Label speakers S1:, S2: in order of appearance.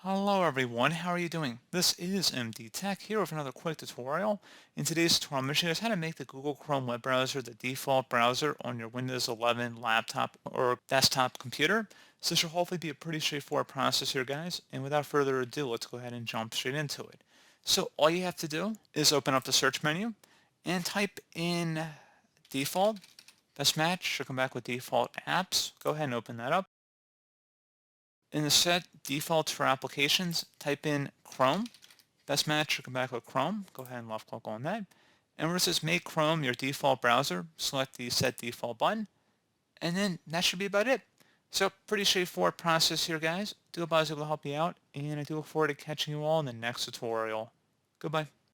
S1: Hello everyone, how are you doing? This is MD Tech here with another quick tutorial. In today's tutorial, I'm going to show you guys how to make the Google Chrome web browser the default browser on your Windows 11 laptop or desktop computer. So this should hopefully be a pretty straightforward process here, guys. And without further ado, let's go ahead and jump straight into it. So all you have to do is open up the search menu and type in default. Best match should come back with default apps. Go ahead and open that up. In the set defaults for applications, type in Chrome. Best match should come back with Chrome. Go ahead and left click on that. And where it says make Chrome your default browser, select the set default button. And then that should be about it. So pretty straightforward process here, guys. Do hope I was able to help you out. And I do look forward to catching you all in the next tutorial. Goodbye.